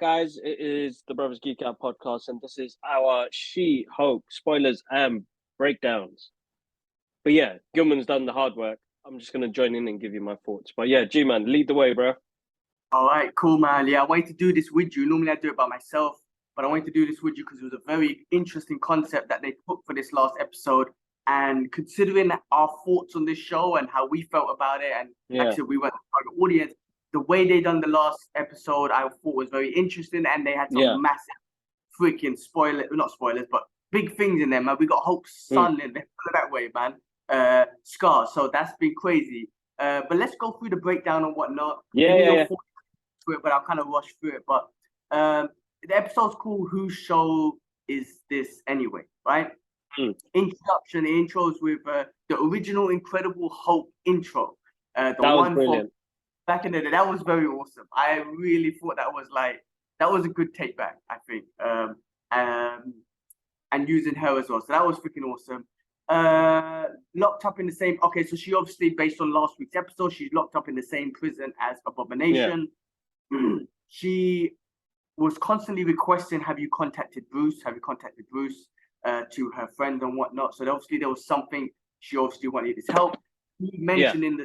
guys. It is the Brothers Geek Out podcast, and this is our She-Hulk spoilers and breakdowns. But yeah, Gilman's done the hard work. I'm just going to join in and give you my thoughts. But yeah, G-Man, lead the way, bro. All right, cool, man. Yeah, I wanted to do this with you. Normally I do it by myself, but I wanted to do this with you because it was a very interesting concept that they took for this last episode. And considering our thoughts on this show and how we felt about it, and actually we went to the audience, the way they done the last episode, I thought was very interesting, and they had some massive freaking not spoilers, but big things in there, man. We got Hulk's son in there, that way, man. Scar. So that's been crazy. But let's go through the breakdown and whatnot. But I'll kind of rush through it. But the episode's called "Whose Show Is This Anyway?" Right? Introduction. The intros with the original Incredible Hulk intro. That was brilliant. Back in the day, that was very awesome. I really thought that was a good take back, I think. And using her as well. So that was freaking awesome. Locked up in the same. Okay, so she obviously, based on last week's episode, she's locked up in the same prison as Abomination. Yeah. She was constantly requesting, "Have you contacted Bruce? Have you contacted Bruce?" To her friend and whatnot. So obviously there was something she obviously wanted his help. He mentioned in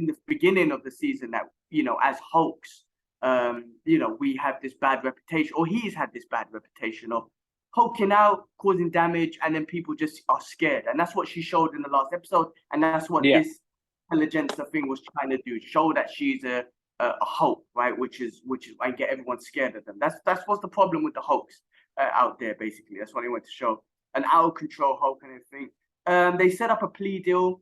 the beginning of the season that, as Hulks, we have this bad reputation, or he's had this bad reputation of hulking out, causing damage, and then people just are scared. And that's what she showed in the last episode, and that's what this intelligence thing was trying to do, show that she's a Hulk, right? Which is and get everyone scared of them. That's what's the problem with the Hulks out there, basically. That's what he wanted to show. An out of control Hulk and everything. They set up a plea deal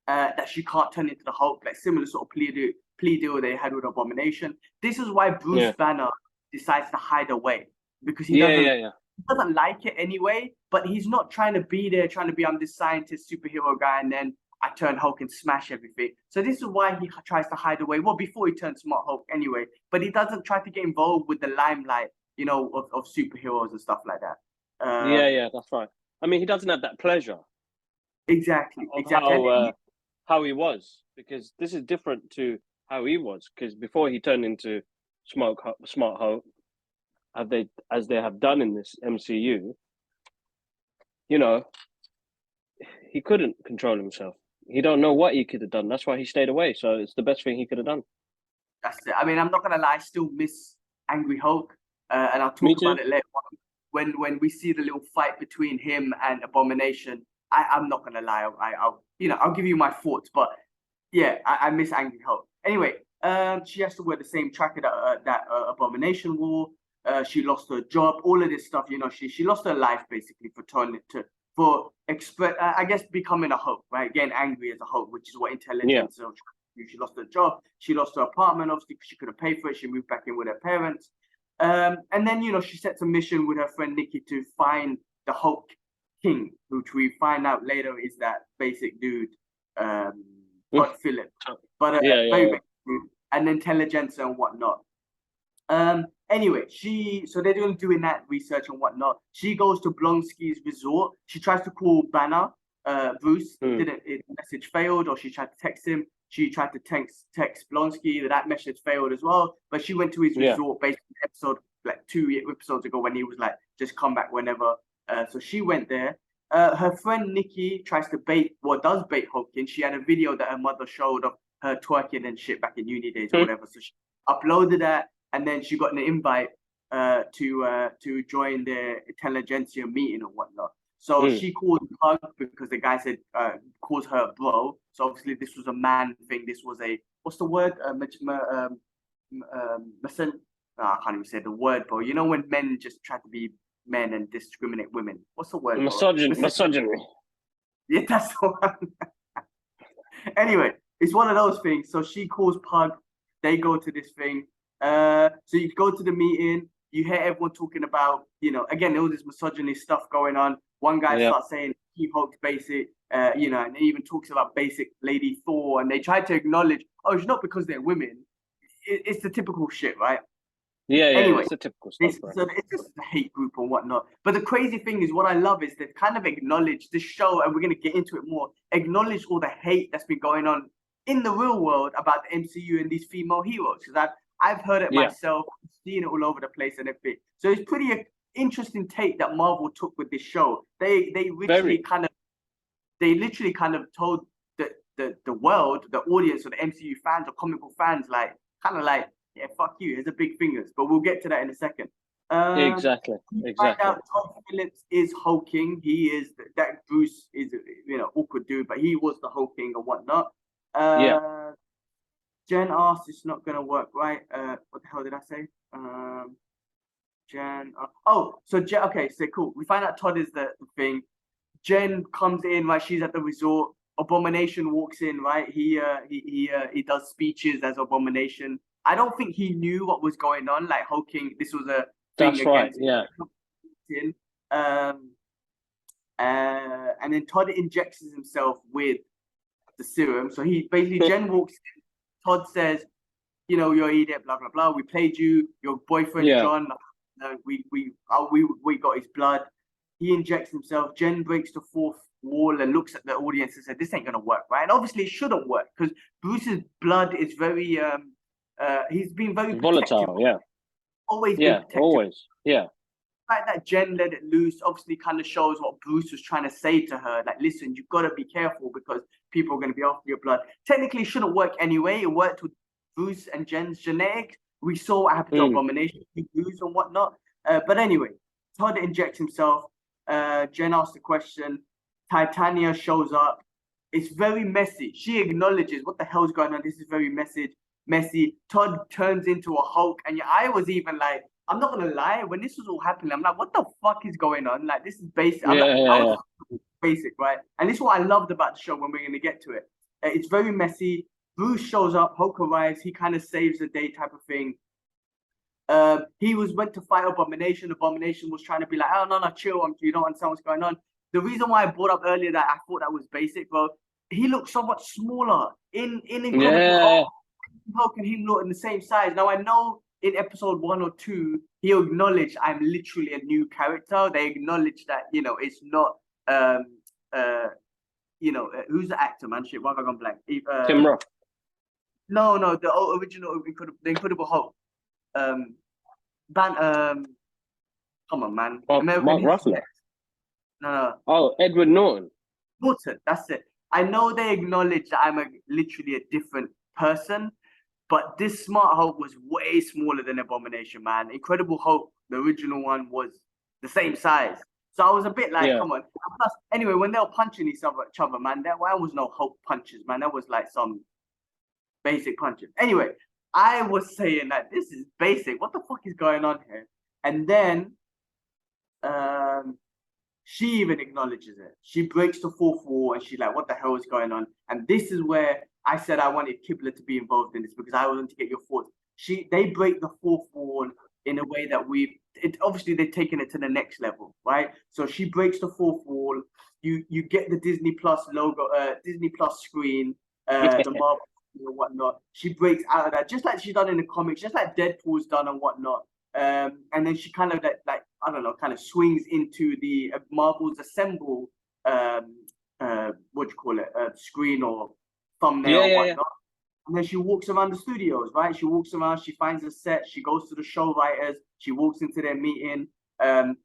that she can't turn into the Hulk, like similar sort of plea deal they had with Abomination. This is why Bruce Banner decides to hide away, because he doesn't like it anyway. But he's not trying to be there, I'm this scientist superhero guy, and then I turn Hulk and smash everything. So this is why he tries to hide away. Well, before he turns Smart Hulk anyway, but he doesn't try to get involved with the limelight, of superheroes and stuff like that. That's right. I mean, he doesn't have that pleasure. Exactly. How he was, because this is different to how he was. Because before he turned into Smart Hulk, as they have done in this MCU, he couldn't control himself. He don't know what he could have done. That's why he stayed away. So it's the best thing he could have done. That's it. I mean, I'm not gonna lie. I still miss Angry Hulk, and I'll talk about it later on. When we see the little fight between him and Abomination, I'm not gonna lie. I'll give you my thoughts, but yeah, I miss Angry Hulk. Anyway, she has to wear the same tracker that Abomination wore. She lost her job. All of this stuff, she lost her life basically I guess becoming a Hulk, right? Getting angry as a Hulk, which is what intelligence. She lost her job. She lost her apartment, obviously, because she couldn't pay for it. She moved back in with her parents. And then, she sets a mission with her friend Nikki to find the Hulk King, which we find out later is that basic dude, Todd Phillips. But very basic dude, and intelligence and whatnot. Anyway, so they're doing that research and whatnot. She goes to Blonsky's resort. She tries to call Banner, Bruce. The message failed, or she tried to text him. She tried to text Blonsky. That message failed as well. But she went to his resort based on the episode like 2 episodes ago when he was like, just come back whenever. So she went there. Her friend Nikki does bait Hulkin. She had a video that her mother showed of her twerking and shit back in uni days or whatever. So she uploaded that, and then she got an invite to join the intelligentsia meeting or whatnot. So she called Pug because the guy said calls her bro. So obviously this was a man thing. This was what's the word? I can't even say the word, bro. You know when men just try to be men and discriminate women. What's the word? Misogyny. Yeah, that's the one. Anyway, it's one of those things. So she calls Pug. They go to this thing. So you go to the meeting. You hear everyone talking about, again, all this misogyny stuff going on. One guy starts saying he Hulk's basic, and he even talks about basic Lady Thor, and they try to acknowledge, it's not because they're women. It's the typical shit, right? Anyway, it's the typical stuff. So it's just a hate group and whatnot. But the crazy thing is, what I love is they've kind of acknowledged this show, and we're going to get into it more, acknowledge all the hate that's been going on in the real world about the MCU and these female heroes. Because I've heard it Yeah. myself, seen it all over the place and everything. So it's pretty interesting take that Marvel took with this show. They literally kind of told the world, the audience, or the MCU fans or comic book fans, like kind of like, yeah, fuck you. Here's the big fingers. But we'll get to that in a second. Exactly. Find out Todd Phillips is hulking. He is that Bruce is, awkward dude, but he was the hulking and whatnot. Yeah. Jen asked, it's not gonna work, right? What the hell did I say? Jen. Okay, so cool. We find out Todd is the thing. Jen comes in, right? She's at the resort. Abomination walks in, right? He does speeches as Abomination. I don't think he knew what was going on. Like hulking, this was a thing. That's right. Yeah. And then Todd injects himself with the serum. So he basically Jen walks in. Todd says, you're an idiot, blah blah blah. We played you. Your boyfriend John. We got his blood. He injects himself. Jen breaks the fourth wall and looks at the audience and said, "This ain't gonna work, right?" And obviously, it shouldn't work because Bruce's blood is very he's been very volatile. protective. Yeah. Always. Yeah. Always. Yeah. The fact that Jen let it loose obviously kind of shows what Bruce was trying to say to her. Like, listen, you've got to be careful because people are going to be after your blood. Technically, it shouldn't work anyway. It worked with Bruce and Jen's genetics. We saw what happened to Abomination, Bruce and whatnot. But anyway, Todd injects himself. Jen asks the question. Titania shows up. It's very messy. She acknowledges what the hell's going on. This is very messy. Todd turns into a Hulk. And I was even like, I'm not gonna lie, when this was all happening, I'm like, what the fuck is going on? Like, this is basic. Basic, right? And this is what I loved about the show when we're gonna get to it. It's very messy. Bruce shows up, Hulk arrives, he kind of saves the day type of thing. He was went to fight Abomination. Abomination was trying to be like, oh no, chill, you don't understand what's going on. The reason why I brought up earlier that I thought that was basic, bro, he looked so much smaller in Incredible Hulk and him look in the same size. Now I know in episode 1 or 2, he acknowledged I'm literally a new character. They acknowledged that, it's not who's the actor, man? Shit, why have I gone blank? Tim Roth. No, the original Incredible Hulk. Come on, man. Mark Ruffalo. No. Oh, Edward Norton. Norton, that's it. I know they acknowledge that I'm literally a different person, but this Smart Hulk was way smaller than Abomination, man. Incredible Hulk, the original one, was the same size. So I was a bit like, come on. Plus, anyway, when they were punching each other, man, there was no Hulk punches, man. That was like some basic punches. Anyway, I was saying that this is basic. What the fuck is going on here? And then she even acknowledges it. She breaks the fourth wall and she's like, what the hell is going on? And this is where I said I wanted Kibler to be involved in this because I wanted to get your thoughts. They break the fourth wall in a way that obviously they've taken it to the next level, right? So she breaks the fourth wall. You get the Disney Plus logo, Disney Plus screen, the Marvel and whatnot. She breaks out of that, just like she's done in the comics, just like Deadpool's done and whatnot. And then she kind of like I don't know, kind of swings into the Marvel's Assemble, screen or thumbnail or whatnot. And then she walks around the studios, right? She walks around, she finds a set, she goes to the show writers, she walks into their meeting,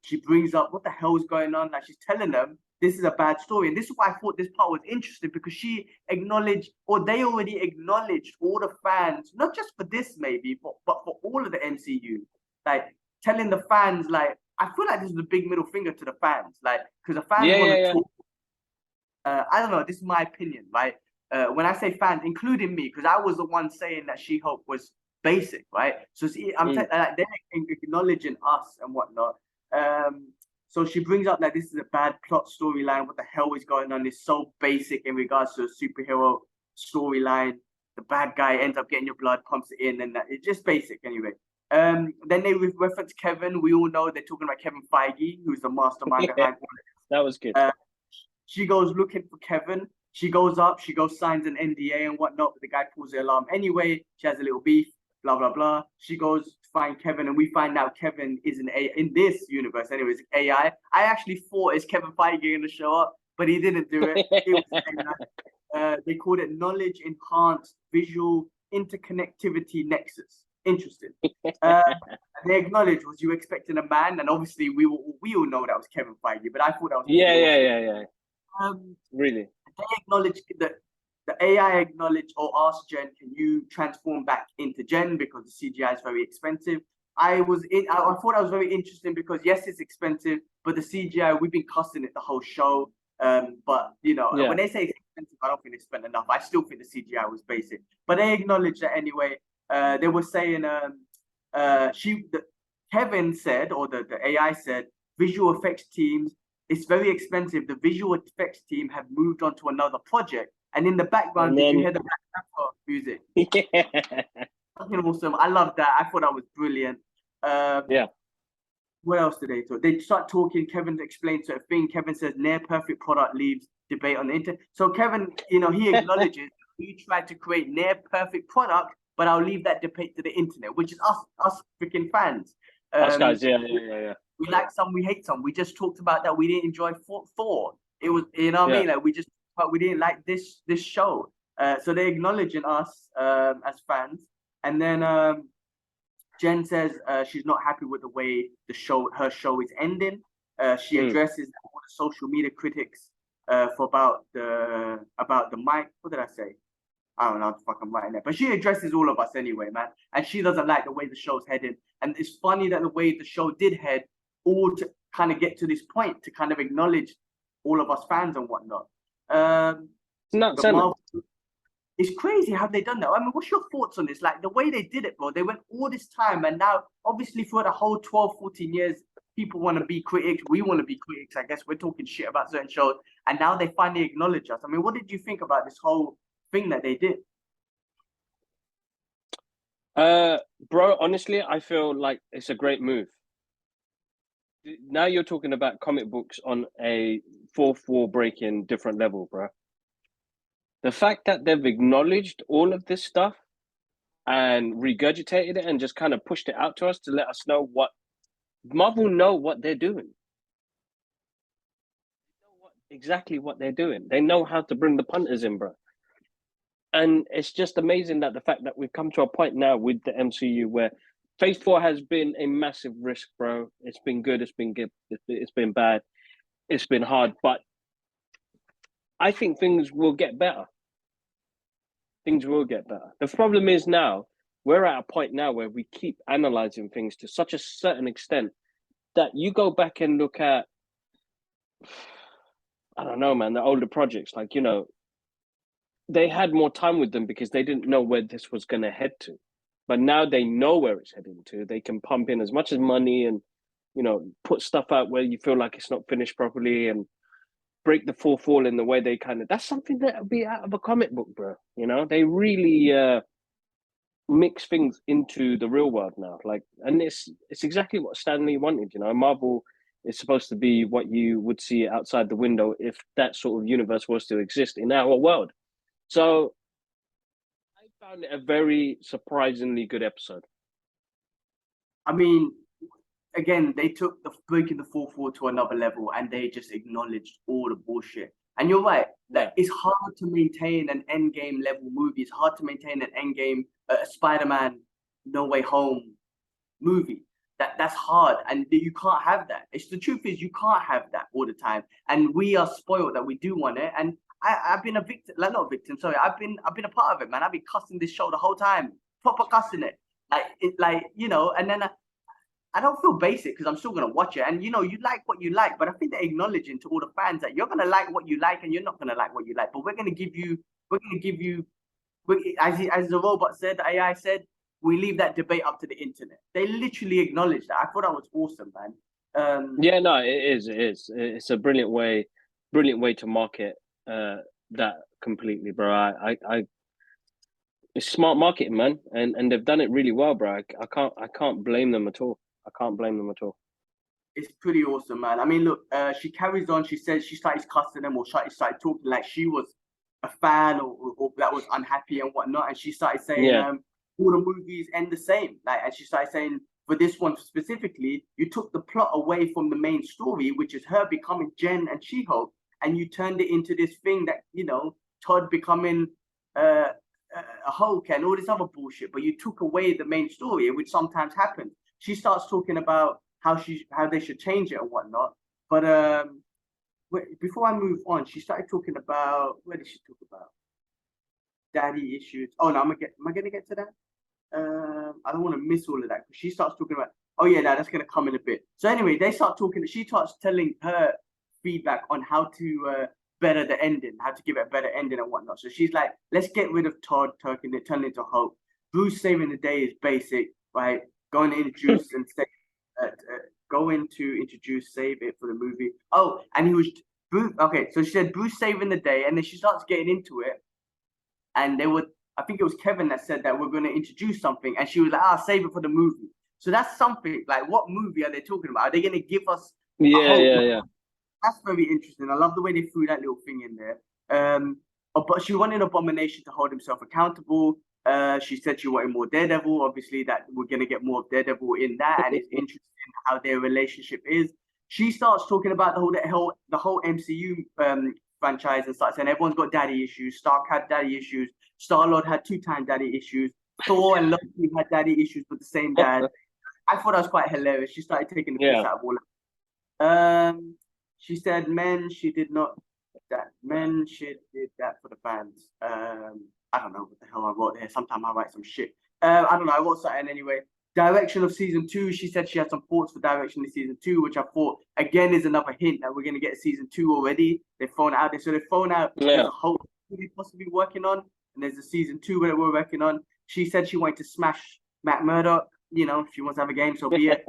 she brings up what the hell is going on. Like she's telling them this is a bad story. And this is why I thought this part was interesting because she acknowledged, or they already acknowledged all the fans, not just for this maybe, but for all of the MCU. Like telling the fans, like, I feel like this is a big middle finger to the fans, like, because the fans want to talk. I don't know, this is my opinion, right? When I say fans, including me, because I was the one saying that She-Hulk was basic, right? So see, they're acknowledging us and whatnot. So she brings up that this is a bad plot storyline. What the hell is going on? It's so basic in regards to a superhero storyline. The bad guy ends up getting your blood, pumps it in, and it's just basic anyway. Then they reference Kevin. We all know they're talking about Kevin Feige, who's the mastermind behind all this. That was good. She goes looking for Kevin. She goes up, signs an NDA and whatnot, but the guy pulls the alarm anyway. She has a little beef, blah, blah, blah. She goes to find Kevin, and we find out Kevin is in this universe, anyways, AI. I actually thought is Kevin Feige going to show up, but he didn't do it. It was they called it Knowledge Enhanced Visual Interconnectivity Nexus. Interesting. They acknowledged, was you expecting a man? And obviously we all know that was Kevin Feige, but I thought that was Yeah. Um, Really? they acknowledged that the AI acknowledged or asked Jen, can you transform back into Jen because the CGI is very expensive. I thought that was very interesting because yes, it's expensive, but the CGI, we've been cussing it the whole show. But you know, Yeah. when they say it's expensive, I don't think they spent enough. I still think the CGI was basic, but they acknowledged that anyway. They were saying Kevin said, or the AI said, visual effects teams, it's very expensive. The visual effects team have moved on to another project. And in the background, did you hear the Black Panther music? Yeah. Fucking awesome. I love that. I thought that was brilliant. Yeah. What else did they talk? They start talking. Kevin explains a thing. Kevin says near perfect product leaves debate on the internet. So Kevin, you know, he acknowledges he tried to create near perfect product, but I'll leave that debate to the internet, which is us freaking fans. Us guys, yeah. We like some, we hate some. We just talked about that. We didn't enjoy Thor. It was, you know what I mean? Like we didn't like this show. So they acknowledging us as fans. And then Jen says she's not happy with the way her show is ending. She addresses all the social media critics for about the mic. What did I say? I don't know what the fuck I'm writing there. But she addresses all of us anyway, man. And she doesn't like the way the show's heading. And it's funny that the way the show did head, all to kind of get to this point, to kind of acknowledge all of us fans and whatnot. It's crazy how they done that. I mean, what's your thoughts on this? Like the way they did it, bro. They went all this time, and now obviously for the whole 12, 14 years, people want to be critics. We want to be critics. I guess we're talking shit about certain shows, and now they finally acknowledge us. I mean, what did you think about this whole thing that they did? Bro, honestly, I feel like it's a great move. Now you're talking about comic books on a fourth wall breaking different level, bro. The fact that they've acknowledged all of this stuff and regurgitated it and just kind of pushed it out to us to let us know what Marvel know what they're doing. They know exactly what they're doing. They know how to bring the punters in, bro. And it's just amazing that the fact that we've come to a point now with the MCU where Phase 4 has been a massive risk, bro. It's been good. It's been good. It's been bad. It's been hard, but I think things will get better. Things will get better. The problem is now, we're at a point now where we keep analyzing things to such a certain extent that you go back and look at, I don't know, man, the older projects, like, you know, they had more time with them because they didn't know where this was going to head to. But now they know where it's heading to. They can pump in as much as money and, you know, put stuff out where you feel like it's not finished properly and break the fourth wall in the way they kind of, that's something that would be out of a comic book, bro. You know, they really mix things into the real world now. Like, and it's exactly what Stan Lee wanted, you know. Marvel is supposed to be what you would see outside the window if that sort of universe was to exist in our world. So I found it a very surprisingly good episode. I mean, again, they took the breaking the fourth wall to another level, and they just acknowledged all the bullshit. And you're right, that it's hard to maintain an Endgame level movie. It's hard to maintain an Endgame Spider-Man No Way Home movie. That's hard, and you can't have that. It's the truth is you can't have that all the time, and we are spoiled that we do want it. And I've been a victim, like not a victim, sorry. I've been a part of it, man. I've been cussing this show the whole time, proper cussing it, like you know. And then I don't feel basic because I'm still gonna watch it. And you know, you like what you like, but I think they're acknowledging to all the fans that you're gonna like what you like, and you're not gonna like what you like. But we're gonna give you, as the robot said, the AI said, we leave that debate up to the internet. They literally acknowledged that. I thought that was awesome, man. Yeah, no, it is. It's a brilliant way to market that completely, bro. I it's smart marketing, man, and they've done it really well, bro. I can't blame them at all. I can't blame them at all. It's pretty awesome, man. I mean, look, she carries on. She says she started cussing them or started talking like she was a fan or that was unhappy and whatnot. And she started saying, all the movies end the same. Like, and she started saying, for this one specifically, you took the plot away from the main story, which is her becoming Jen and She-Hulk, and you turned it into this thing that, you know, Todd becoming Hulk and all this other bullshit, but you took away the main story, which sometimes happens. She starts talking about how they should change it and whatnot. But before I move on, she started talking about, what did she talk about? Daddy issues. Oh no, am I gonna get to that? I don't want to miss all of that because she starts talking about. Oh yeah, that's gonna come in a bit. So anyway, they start talking. She starts telling her feedback on how to better the ending, how to give it a better ending and whatnot. So she's like, let's get rid of Todd, turning it into Hulk. Bruce saving the day is basic, right? Going to introduce and say, going to introduce, save it for the movie. Oh, and he was Bruce. Okay, so she said Bruce saving the day, and then she starts getting into it, and they would. I think it was Kevin that said that we're going to introduce something, and she was like, save it for the movie. So that's something like, what movie are they talking about? Are they going to give us? Yeah. That's very interesting. I love the way they threw that little thing in there. But she wanted Abomination to hold himself accountable. She said she wanted more Daredevil. Obviously, that we're going to get more of Daredevil in that, and it's interesting how their relationship is. She starts talking about the whole MCU franchise and starts saying everyone's got daddy issues. Stark had daddy issues. Star-Lord had 2-time daddy issues. Thor and Loki had daddy issues with the same dad. I thought that was quite hilarious. She started taking the piss out of all that. She said men she did not that men she did that for the fans. I don't know what the hell I wrote there. Sometimes I write some shit. I don't know. I wrote something anyway. Direction of season 2. She said she had some thoughts for direction of season 2, which I thought again is another hint that we're gonna get a season 2 already. They've thrown it out there. So they've thrown out there's a whole thing possibly working on, and there's a season 2 that we're working on. She said she wanted to smash Matt Murdock. You know, if she wants to have a game, so be it.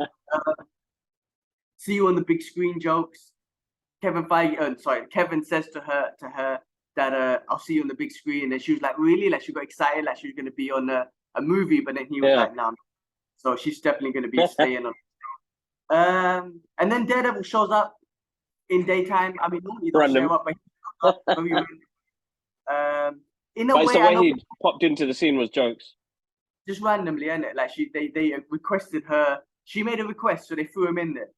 See you on the big screen jokes. Kevin says to her that I'll see you on the big screen, and she was like, really? Like she got excited, like she was gonna be on a movie, but then he was like, no. So she's definitely gonna be staying on. And then Daredevil shows up in daytime. I mean, normally he doesn't show up, but in a way, the way he popped into the scene was jokes. Just randomly, isn't it? Like they requested her. She made a request, so they threw him in there.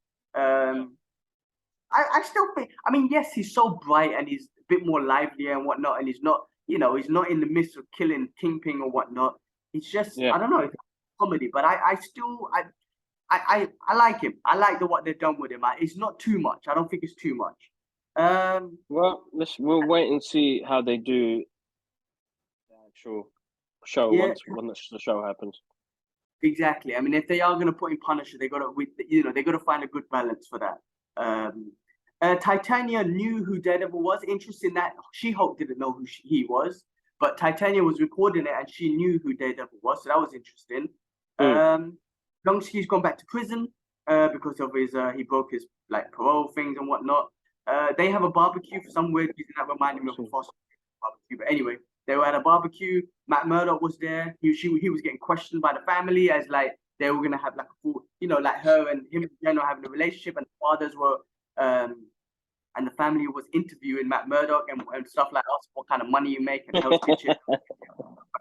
I still think. I mean, yes, he's so bright and he's a bit more lively and whatnot, and he's not, he's not in the midst of killing Kingpin or whatnot. It's just, I don't know, it's comedy, but I still like him. I like what they've done with him. It's not too much. I don't think it's too much. Well, we'll wait and see how they do the actual show once the show happens. Exactly. I mean, if they are going to put in Punisher, they got to find a good balance for that. Titania knew who Daredevil was. Interesting that She-Hulk didn't know who he was, but Titania was recording it and she knew who Daredevil was, so that was interesting. Youngski's gone back to prison because of his he broke his parole things and whatnot. They have a barbecue for some weird reason that reminded me of a Foster barbecue. But anyway, they were at a barbecue. Matt Murdock was there. He was getting questioned by the family as they were gonna have a full, her and him and Jen were having a relationship, and the fathers were and the family was interviewing Matt Murdock and stuff like us, what kind of money you make and Hell's Kitchen. I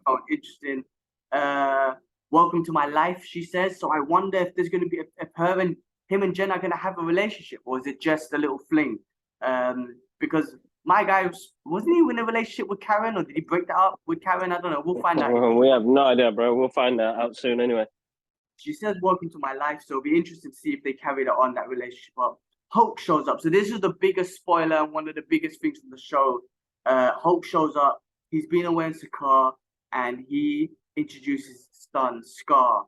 found interesting. Welcome to my life, she says. So I wonder if there's gonna be if him and Jen are gonna have a relationship, or is it just a little fling? Because my guy wasn't he in a relationship with Karen, or did he break that up with Karen? I don't know. We'll find out. We have no idea, bro. We'll find that out soon anyway. She says, welcome to my life. So it'll be interesting to see if they carry that on, that relationship up. Hulk shows up. So this is the biggest spoiler and one of the biggest things from the show. Hulk shows up. He's been away in Sakaar, and he introduces his son, Scar,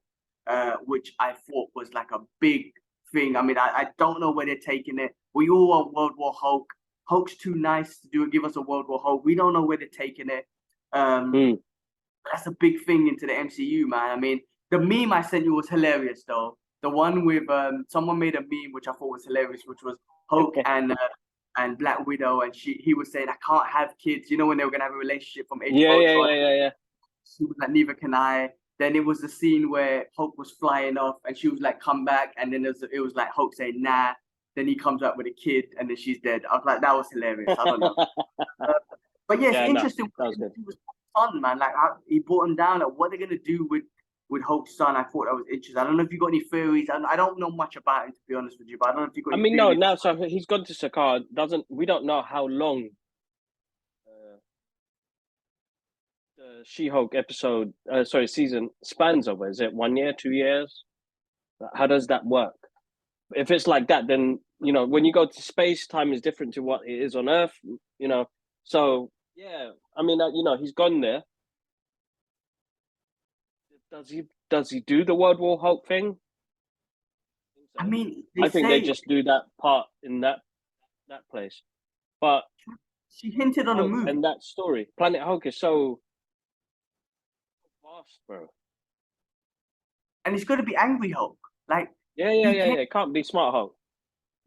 which I thought was a big thing. I mean, I don't know where they're taking it. We all want World War Hulk. Hulk's too nice to give us a World War Hulk. We don't know where they're taking it. That's a big thing into the MCU, man. I mean, the meme I sent you was hilarious, though. The one with someone made a meme which I thought was hilarious, which was Hulk and Black Widow, and he was saying, "I can't have kids." You know, when they were gonna have a relationship from Age of Ultron. Yeah. She was like, "Neither can I." Then it was the scene where Hulk was flying off, and she was like, "Come back," and then it was like Hulk saying, "Nah." Then he comes up with a kid, and then she's dead. I was like, that was hilarious. I don't know. But yeah, it's interesting. No, that was good. It was fun, man. He brought him down. What they're gonna do with Hulk's son? I thought that was interesting. I don't know if you got any theories. I don't know much about him, to be honest with you. But I don't know if you got. No. So he's gone to Sakaar. We don't know how long. the She-Hulk episode, season spans over? Is it 1 year, 2 years? How does that work? If it's like that, then when you go to space, time is different to what it is on Earth. So yeah, I mean, he's gone there. Does he do the World War Hulk thing? I mean, I think they just do that part in that place. But she hinted on a Hulk movie, and that story, Planet Hulk, is so vast, bro. and it's going to be Angry Hulk. Like, Yeah. It can't be Smart Hulk.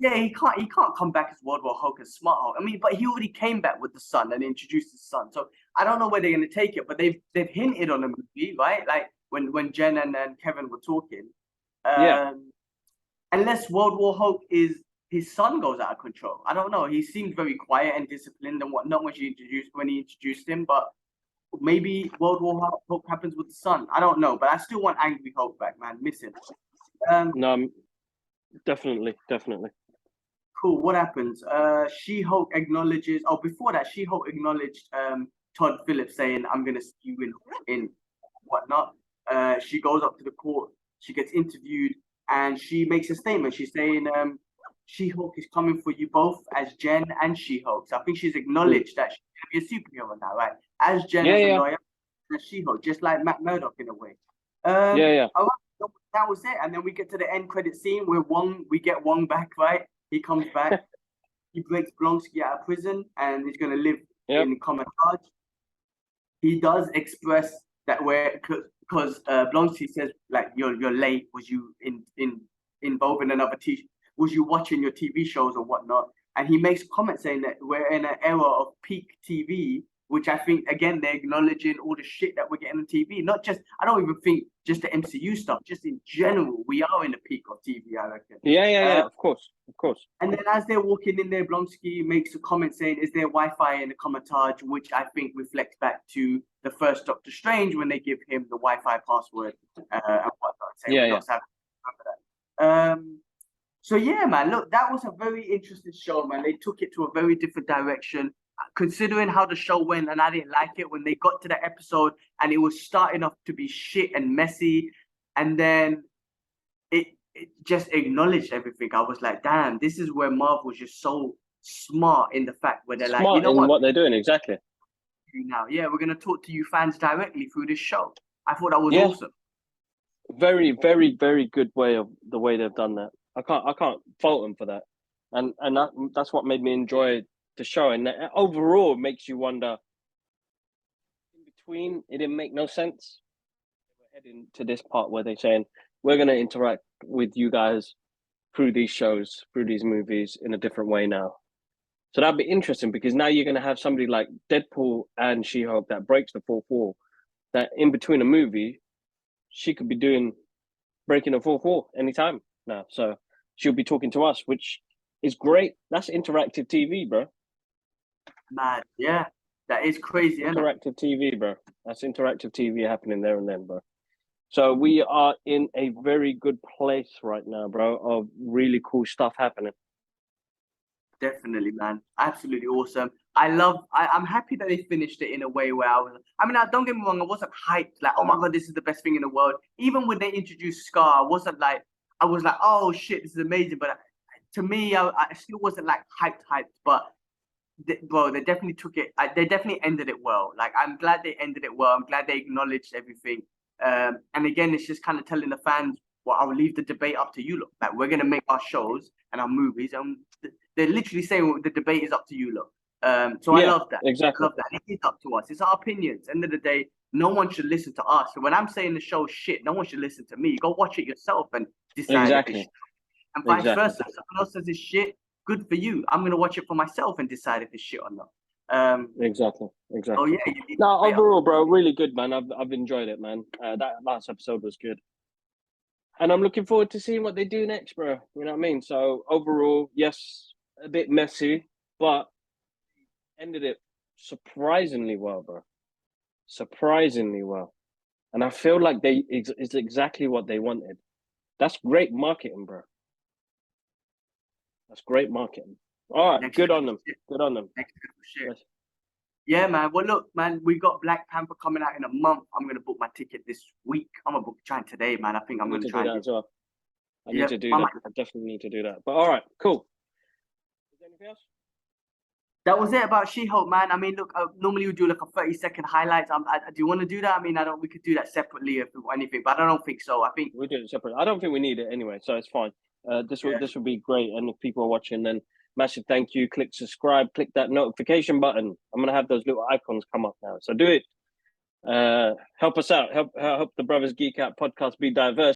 yeah, he can't come back as World War Hulk as Smart Hulk. I mean, but he already came back with the son and introduced his son. So I don't know where they're going to take it, but they've hinted on a movie, right? Like when Jen and Kevin were talking. Yeah. Unless World War Hulk is his son goes out of control. I don't know. He seemed very quiet and disciplined and whatnot when he introduced him, but maybe World War Hulk happens with the son. I don't know, but I still want Angry Hulk back, man. Miss him. No, definitely. Cool. What happens? She-Hulk acknowledges. Oh, before that, She-Hulk acknowledged Todd Phillips saying, "I'm gonna see you in whatnot." She goes up to the court. She gets interviewed, and she makes a statement. She's saying, "She-Hulk is coming for you both as Jen and She-Hulk." So I think she's acknowledged that she's gonna be a superhero now, right? As Jen as a lawyer, as She-Hulk, just like Matt Murdock in a way. Yeah. All right, that was it, and then we get to the end credit scene where we get Wong back, right? He comes back. He breaks Blonsky out of prison and he's going to live in Comatage. He does express that because Blonsky says like you're late. Was you involved in another was you watching your TV shows or whatnot? And he makes a comment saying that we're in an era of peak TV, which I think again they're acknowledging all the shit that we're getting on TV. Not just I don't even think just the MCU stuff, just in general, we are in the peak of TV. I reckon. Yeah. Of course. And then as they're walking in there, Blonsky makes a comment saying, "Is there Wi-Fi in the Comatage?" Which I think reflects back to the first Doctor Strange when they give him the Wi-Fi password and whatnot. Yeah. So yeah, man, look, that was a very interesting show, man. They took it to a very different direction. Considering how the show went, and I didn't like it when they got to the episode and it was starting off to be shit and messy, and then it just acknowledged everything. I was like, damn, this is where Marvel's just so smart in the fact where they're smart like, you know what they're doing, exactly. Now, yeah, we're gonna talk to you fans directly through this show. I thought that was awesome. Very, very, very good way of the way they've done that. I can't fault them for that, and that's what made me enjoy the show. And overall, it makes you wonder. In between, it didn't make no sense. We're heading to this part where they're saying we're going to interact with you guys through these shows, through these movies in a different way now. So that'd be interesting because now you're going to have somebody like Deadpool and She-Hulk that breaks the fourth wall. That in between a movie, she could be breaking the fourth wall anytime now. So she'll be talking to us, which is great. That's interactive TV, bro. Man, yeah, that is crazy. Interactive TV, bro. That's interactive TV happening there and then, bro. So we are in a very good place right now, bro, of really cool stuff happening. Definitely, man. Absolutely awesome. I'm happy that they finished it in a way where don't get me wrong, I wasn't hyped, like, oh my God, this is the best thing in the world. Even when they introduced Scar, I was like, oh shit, this is amazing. But to me, I still wasn't like hyped, but bro, they definitely took it. They definitely ended it well. Like, I'm glad they ended it well. I'm glad they acknowledged everything. And again, it's just kind of telling the fans, well, I'll leave the debate up to you. Look, like we're gonna make our shows and our movies, and they're literally saying well, the debate is up to you. Look, so I love that. Exactly. I love that. It is up to us. It's our opinions. End of the day, no one should listen to us. So when I'm saying the show shit, no one should listen to me. Go watch it yourself and decide. Exactly. And vice versa. If someone else says it's shit, good for you. I'm gonna watch it for myself and decide if it's shit or not. Exactly. Oh yeah. No, overall, bro, really good, man. I've enjoyed it, man. That last episode was good, and I'm looking forward to seeing what they do next, bro. You know what I mean? So overall, yes, a bit messy, but ended it surprisingly well, bro. Surprisingly well, and I feel like it's exactly what they wanted. That's great marketing, bro. That's great marketing. All right, good on them. Good on them. Yeah, man. Well, look, man, we got Black Panther coming out in a month. I'm gonna book my ticket this week. I'm gonna book trying today, man. I think I I'm need gonna to try do and that do. as well. I need Yep, to do I that. might. I definitely need to do that. But all right, cool. Is there anything else? That was it about She-Hulk, man. I mean, look, normally we do like a 30-second highlights. Do you want to do that? I mean, I don't. We could do that separately if anything, but I don't think so. I think We do it separate. I don't think we need it anyway, so it's fine. This yeah. would be great. And if people are watching, then massive thank you. Click subscribe. Click that notification button. I'm gonna have those little icons come up now. So do it. Help us out. Help the Brothers Geek Out podcast be diverse.